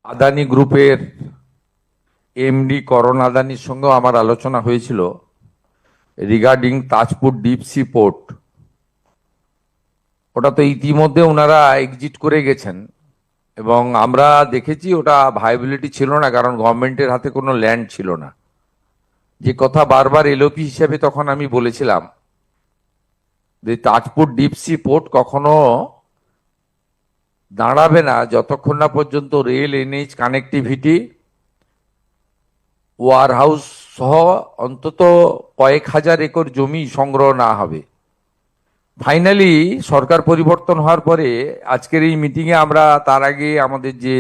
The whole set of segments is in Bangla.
আদানি গ্রুপের এমডি করণ আদানির সঙ্গেও আমার আলোচনা হয়েছিল regarding Tajpur deep sea port. ওটা তো ইতিমধ্যে ওনারা এক্সিট করে গেছেন এবং আমরা দেখেছি ওটা ভাইবিলিটি ছিল না, কারণ গভর্নমেন্টের হাতে কোনো ল্যান্ড ছিল না। যে কথা বারবার এলওপি হিসেবে তখন আমি বলেছিলাম যে তাজপুর ডিপ সি পোর্ট কখনো দাঁড়াবে না যতক্ষণ না পর্যন্ত rail NH connectivity, warehouse সহ অন্তত কয়েক হাজার একর জমি সংগ্রহ না হবে। ফাইনালি সরকার পরিবর্তন হওয়ার পরে আজকের এই মিটিংয়ে আমরা তার আগে আমাদের যে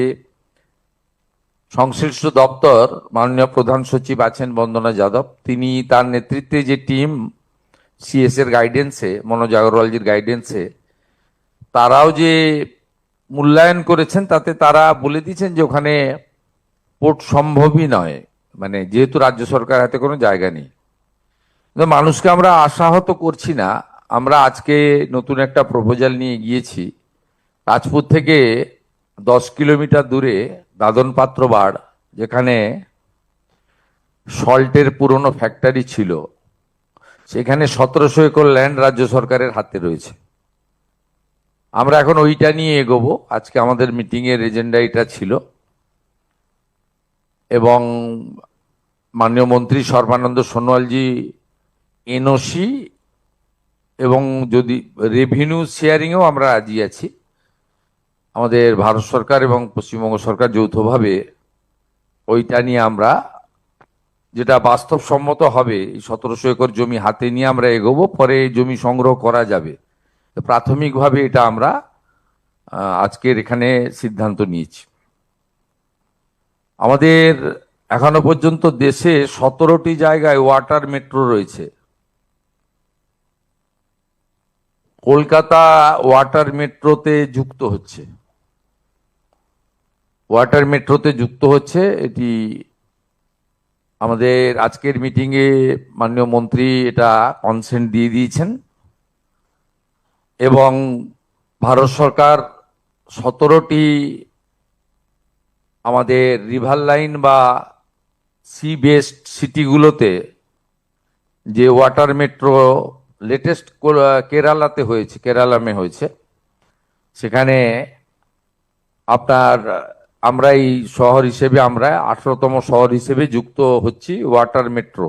সংশ্লিষ্ট দপ্তর মাননীয় প্রধান সচিব আছেন বন্দনা যাদব, তিনি তার নেতৃত্বে যে টিম সিএস এর গাইডেন্সে, মনোজ আগরওয়ালজির গাইডেন্সে তারাও যে মূল্যায়ন করেছেন, তাতে তারা বলে দিয়েছেন যে ওখানে পোর্ট সম্ভবই নয়, মানে যেহেতু রাজ্য সরকার হাতে কোনো জায়গা নেই। কিন্তু মানুষকে আমরা আশাহত করছি না। আমরা আজকে নতুন একটা প্রপোজাল নিয়ে গিয়েছি। তাজপুর থেকে 10 কিলোমিটার দূরে দাদন পাত্র বাড়, যেখানে সল্টের পুরনো ফ্যাক্টরি ছিল, সেখানে 1700 একর ল্যান্ড রাজ্য সরকারের হাতে রয়েছে। আমরা এখন ওইটা নিয়ে এগোবো। আজকে আমাদের মিটিং এর এজেন্ডা এটা ছিল এবং মাননীয় মন্ত্রী সর্বানন্দ সোনোয়ালজি এনওসি এবং যদি রেভিনিউ শেয়ারিংয়েও আমরা রাজি আছি। আমাদের ভারত সরকার এবং পশ্চিমবঙ্গ সরকার যৌথভাবে ওইটা নিয়ে আমরা যেটা বাস্তবসম্মত হবে, এই 1700 একর জমি হাতে নিয়ে আমরা এগোবো। পরে জমি সংগ্রহ করা যাবে। প্রাথমিকভাবে এটা আমরা আজকের এখানে সিদ্ধান্ত নিয়েছি। আমাদের এখনো পর্যন্ত দেশে 17টি জায়গায় ওয়াটার মেট্রো রয়েছে। কলকাতা ওয়াটার মেট্রোতে যুক্ত হচ্ছে। এটি আমাদের আজকের মিটিংয়ে মাননীয় মন্ত্রী এটা কনসেন্ট দিয়ে দিয়েছেন এবং ভারত সরকার 17টি আমাদের রিভার লাইন বা সি বেসড সিটিগুলোতে যে ওয়াটার মেট্রো লেটেস্ট কেরালাতে হয়েছে, কেরালামে হয়েছে, সেখানে আপনার আমরা এই শহর হিসেবে আমরা 18তম শহর হিসেবে যুক্ত হচ্ছি ওয়াটার মেট্রো।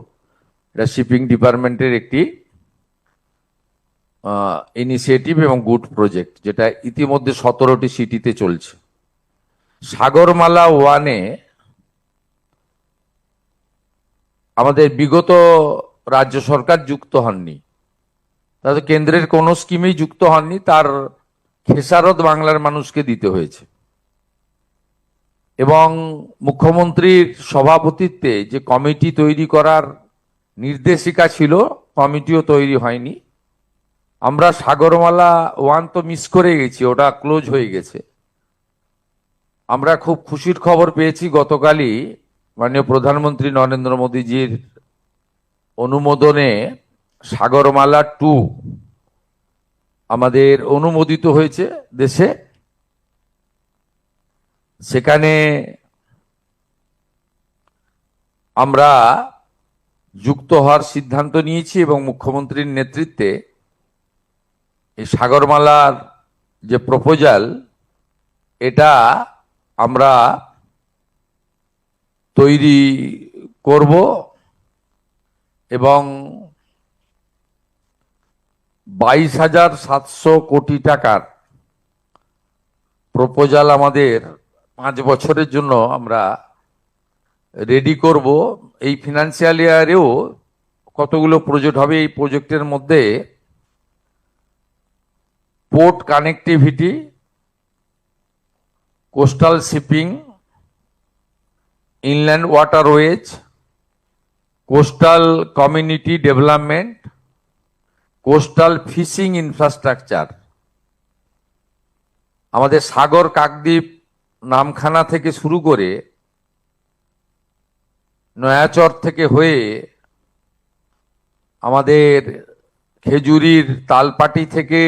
এটা শিপিং ডিপার্টমেন্টের একটি ইনিশিয়েটিভ এবং গুড প্রজেক্ট, যেটা ইতিমধ্যে 17টি সিটিতে চলছে। সাগরমালা ওয়ানে আমাদের বিগত রাজ্য সরকার যুক্ত হননি, তাদের কেন্দ্রের কোনো স্কিমেই যুক্ত হননি, তার খেসারত বাংলার মানুষকে দিতে হয়েছে। এবং মুখ্যমন্ত্রীর সভাপতিত্বে যে কমিটি তৈরি করার নির্দেশিকা ছিল, কমিটিও তৈরি হয়নি। আমরা সাগরমালা ওয়ান তো মিস করে গেছি, ওটা ক্লোজ হয়ে গেছে। আমরা খুব খুশির খবর পেয়েছি গতকালই মাননীয় প্রধানমন্ত্রী নরেন্দ্র মোদীজির অনুমোদনে সাগরমালা 2 আমাদের অনুমোদিত হয়েছে দেশে। সেখানে আমরা যুক্ত হওয়ার সিদ্ধান্ত নিয়েছি এবং মুখ্যমন্ত্রীর নেতৃত্বে এই সাগরমালার যে প্রপোজাল, এটা আমরা তৈরি করব এবং 22,700 কোটি টাকার প্রপোজাল আমাদের 5 বছরের জন্য আমরা রেডি করব। এই ফিনান্সিয়াল ইয়ারেও কতগুলো প্রজেক্ট হবে। এই প্রজেক্টের মধ্যে port connectivity, coastal shipping, inland waterways, coastal community development, coastal fishing infrastructure. আমাদের সাগর কাকদ্বীপ নামখানা থেকে শুরু করে নয়াচর থেকে হয়ে আমাদের খেজুরির তালপাটি থেকে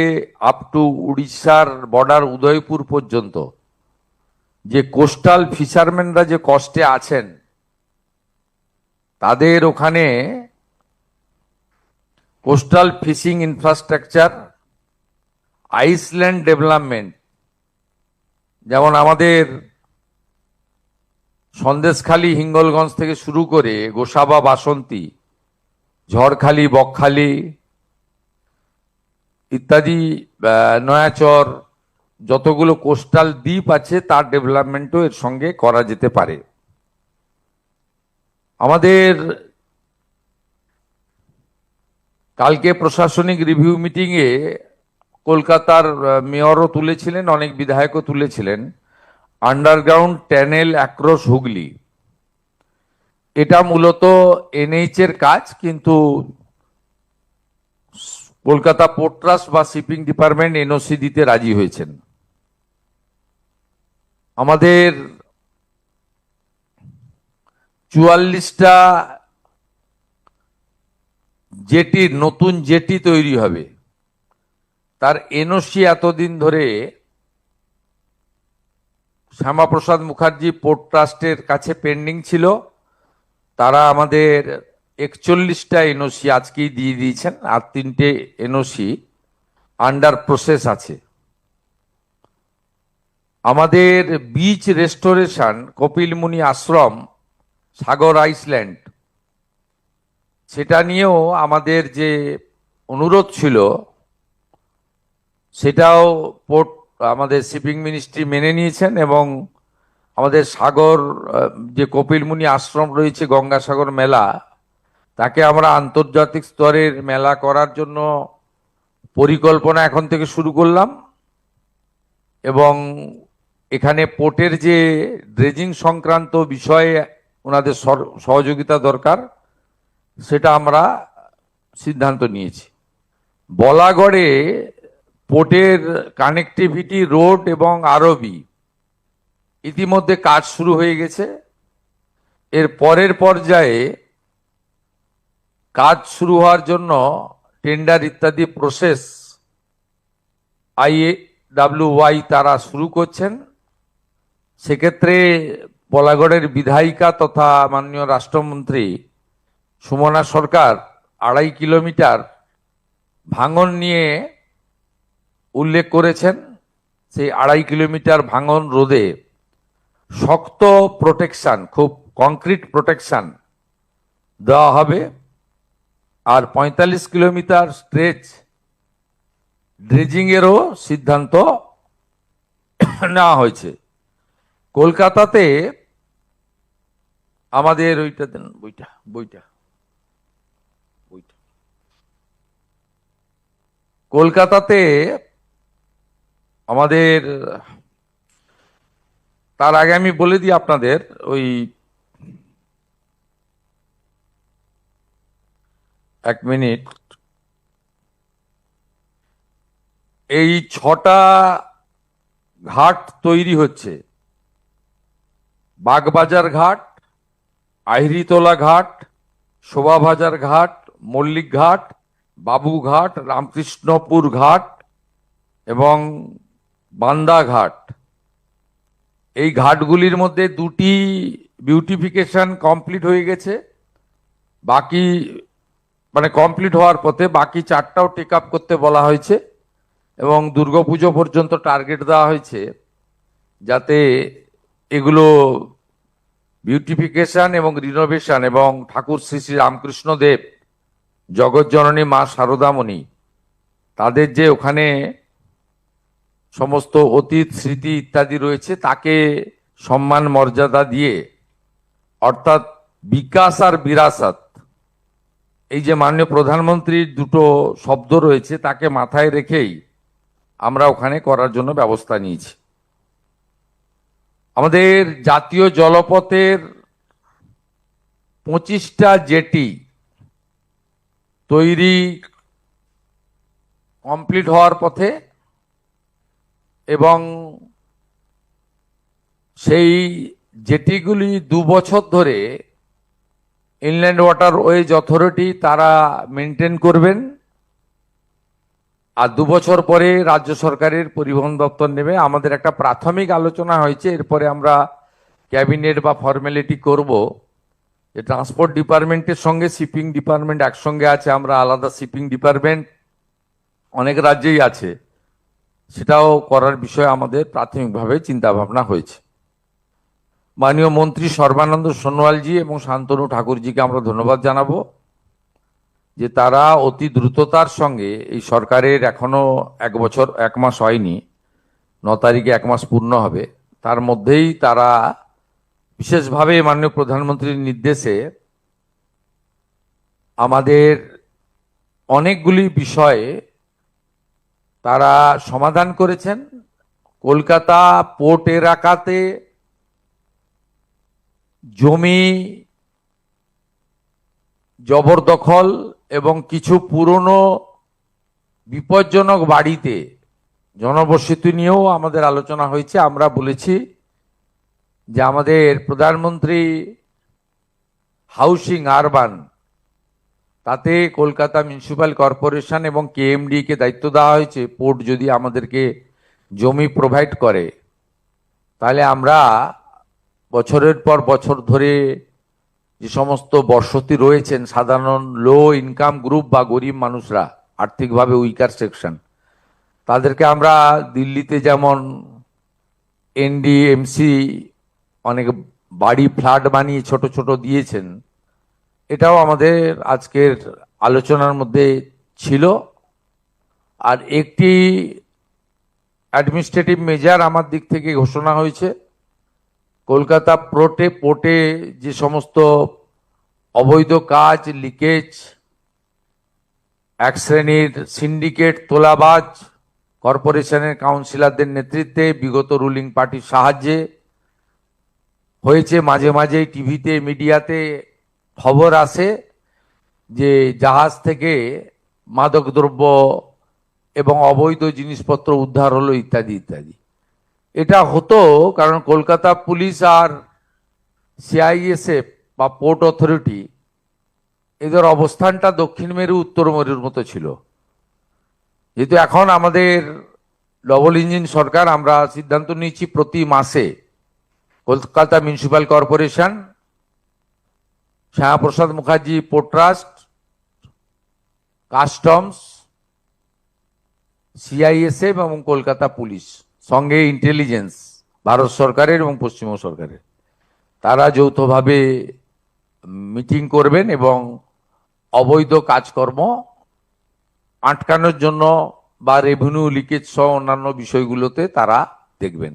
আপ টু উড়িষ্যার বর্ডার উদয়পুর পর্যন্ত যে কোস্টাল ফিশারম্যানরা যে কষ্টে আছেন, তাদের ওখানে coastal fishing infrastructure, island development, যেমন আমাদের সন্দেশখালী হিঙ্গলগঞ্জ থেকে শুরু করে গোসাবা, বাসন্তী, ঝড়খালি, বকখালি ইত্যাদি, নয়াচর, যতগুলো কোস্টাল দ্বীপ আছে তার ডেভেলপমেন্টও এর সঙ্গে করা যেতে পারে। আমাদের কালকে প্রশাসনিক রিভিউ মিটিংয়ে কলকাতার মেয়রও তুলেছিলেন, অনেক বিধায়কও তুলেছিলেন, আন্ডারগ্রাউন্ড টানেল অ্যাক্রস হুগলি। এটা মূলত এনএইচ এর কাজ, কিন্তু কলকাতা পোর্ট ট্রাস্ট বা শিপিং ডিপার্টমেন্ট এনওসি দিতে রাজি হয়েছেন। আমাদের 44টা জেটি, নতুন জেটি তৈরি হবে, তার এনওসি এতদিন ধরে শ্যামাপ্রসাদ মুখার্জি পোর্ট ট্রাস্টের কাছে পেন্ডিং ছিল। তারা আমাদের 41টা এনওসি আজকেই দিয়ে দিয়েছেন, আর 3টে এনওসি আন্ডার প্রসেস আছে। আমাদের বিচ রেস্টোরেশন, কপিলমুনি আশ্রম, সাগর আইসল্যান্ড, সেটা নিয়েও আমাদের যে অনুরোধ ছিল সেটাও পোর্ট, আমাদের শিপিং মিনিস্ট্রি মেনে নিয়েছেন, এবং আমাদের সাগর যে কপিলমুনি আশ্রম রয়েছে, গঙ্গাসাগর মেলা, তাকে আমরা আন্তর্জাতিক স্তরের মেলা করার জন্য পরিকল্পনা এখন থেকে শুরু করলাম। এবং এখানে পোর্টের যে ড্রেজিং সংক্রান্ত বিষয়ে ওনাদের সহযোগিতা দরকার, সেটা আমরা সিদ্ধান্ত নিয়েছি। বলাগড়ে পোর্টের কানেক্টিভিটি রোড এবং আরবি ইতিমধ্যে কাজ শুরু হয়ে গেছে। এর পরের পর্যায়ে কাজ শুরু হওয়ার জন্য টেন্ডার ইত্যাদি প্রসেস IAWY তারা শুরু করছেন। সেক্ষেত্রে বলাগড়ের বিধায়িকা তথা মাননীয় রাষ্ট্রমন্ত্রী সুমনা সরকার 2.5 কিলোমিটার ভাঙন নিয়ে উল্লেখ করেছেন। সেই 2.5 কিলোমিটার ভাঙন রোধে শক্ত প্রোটেকশন, খুব কংক্রিট প্রোটেকশন দেওয়া হবে। আর 45 কিলোমিটার স্ট্রেচ ড্রেজিং এরও সিদ্ধান্ত নেওয়া হয়েছে। কলকাতাতে আমাদের ওইটা দেন, বইটা কলকাতাতে আমাদের, তার আগে আমি বলে দিই আপনাদের, ওই 1 মিনিট, এই 6টা ঘাট তৈরি হচ্ছে: বাগবাজার ঘাট, আহিরিতলা ঘাট, শোভাবাজার ঘাট, মল্লিক ঘাট, বাবুঘাট, রামকৃষ্ণপুর ঘাট এবং বান্দা ঘাট। এই ঘাটগুলির মধ্যে 2টি বিউটিফিকেশন কমপ্লিট হয়ে গেছে, বাকি মানে কমপ্লিট হওয়ার পথে, বাকি 4টাও টেক আপ করতে বলা হয়েছে। এবং দুর্গাপুজো পর্যন্ত টার্গেট দেওয়া হয়েছে যাতে এগুলো বিউটিফিকেশন এবং রিনোভেশন, এবং ঠাকুর শ্রী শ্রী রামকৃষ্ণ দেব, জগৎজননী মা শারদামণি, তাদের যে ওখানে সমস্ত অতীত স্মৃতি ইত্যাদি রয়েছে তাকে সম্মান মর্যাদা দিয়ে, অর্থাৎ বিকাশ আর বিরাসত, এই যে মাননীয় প্রধানমন্ত্রীর 2টো শব্দ রয়েছে তাকে মাথায় রেখেই আমরা ওখানে করার জন্য ব্যবস্থা নিয়েছি। আমাদের জাতীয় জলপথের 25টা জেটি তৈরি কমপ্লিট হওয়ার পথে, এবং সেই জেটিগুলি 2 বছর ধরে ইনল্যান্ড ওয়াটারওয়েজ অথরিটি তারা মেনটেন করবেন। আর 2 বছর পরে রাজ্য সরকারের পরিবহন দপ্তর নেবে। আমাদের একটা প্রাথমিক আলোচনা হয়েছে, এরপরে আমরা ক্যাবিনেট বা ফর্মালিটি করব যে ট্রান্সপোর্ট ডিপার্টমেন্টের সঙ্গে শিপিং ডিপার্টমেন্ট একসঙ্গে আছে, আমরা আলাদা শিপিং ডিপার্টমেন্ট অনেক রাজ্যেই আছে, সেটাও করার বিষয়ে আমাদের প্রাথমিকভাবে চিন্তা ভাবনা হয়েছে। মাননীয় মন্ত্রী সর্বানন্দ সোনোয়ালজি এবং শান্তনু ঠাকুরজিকে আমরা ধন্যবাদ জানাবো যে তারা অতি দ্রুততার সঙ্গে, এই সরকারের এখনো 1 বছর 1 মাস হয়নি, 9 তারিখে 1 মাস পূর্ণ হবে, তার মধ্যেই তারা বিশেষভাবে মাননীয় প্রধানমন্ত্রীর নির্দেশে আমাদের অনেকগুলি বিষয়ে তারা সমাধান করেছেন। কলকাতা পোর্ট এলাকাতে জমি জবরদখল এবং কিছু পুরনো বিপজ্জনক বাড়িতে জনবসতি নিয়েও আমাদের আলোচনা হয়েছে। আমরা বলেছি যে আমাদের প্রধানমন্ত্রী হাউসিং আরবান, তাতে কলকাতা মিউনিসিপ্যাল কর্পোরেশন এবং কেএমডি কে দায়িত্ব দেওয়া হয়েছে, পোর্ট যদি আমাদেরকে জমি প্রোভাইড করে তাহলে আমরা বছরের পর বছর ধরে যে সমস্ত বসতি রয়েছেন, সাধারণ লো ইনকাম গ্রুপ বা গরিব মানুষরা, আর্থিকভাবে উইকার সেকশন, তাদেরকে আমরা দিল্লিতে যেমন এনডিএমসি অনেক বাড়ি ফ্ল্যাট বানিয়ে ছোট ছোট দিয়েছেন, এটাও আমাদের আজকের আলোচনার মধ্যে ছিল। আর একটি অ্যাডমিনিস্ট্রেটিভ মেজার আমার দিক থেকে ঘোষণা হয়েছে, কলকাতা পোর্টে যে সমস্ত অবৈধ কাজ, লিকেজ, এক শ্রেণীর সিন্ডিকেট, তোলাবাজ কর্পোরেশনের কাউন্সিলরদের নেতৃত্বে বিগত রুলিং পার্টির সাহায্যে হয়েছে, মাঝে মাঝে টিভিতে মিডিয়াতে খবর আসে যে জাহাজ থেকে মাদকদ্রব্য এবং অবৈধ জিনিসপত্র উদ্ধার হলো ইত্যাদি ইত্যাদি। এটা হতো কারণ কলকাতা পুলিশ আর সিআইএসএফ বা পোর্ট অথরিটি, এদের অবস্থানটা দক্ষিণ মেরু উত্তর মেরুর মতো ছিল। যেহেতু এখন আমাদের ডবল ইঞ্জিন সরকার, আমরা সিদ্ধান্ত নিয়েছি প্রতি মাসে Kolkata municipal corporation, Shyamaprasad Mukherjee port trust, customs, CISF এবং কলকাতা পুলিশ, সঙ্গে ইন্টেলিজেন্স ভারত সরকারের এবং পশ্চিমবঙ্গ সরকারের, তারা যৌথভাবে মিটিং করবেন এবং অবৈধ কাজকর্ম আটকানোর জন্য বা রেভিনিউ লিকেজ সহ অন্যান্য বিষয়গুলোতে তারা দেখবেন।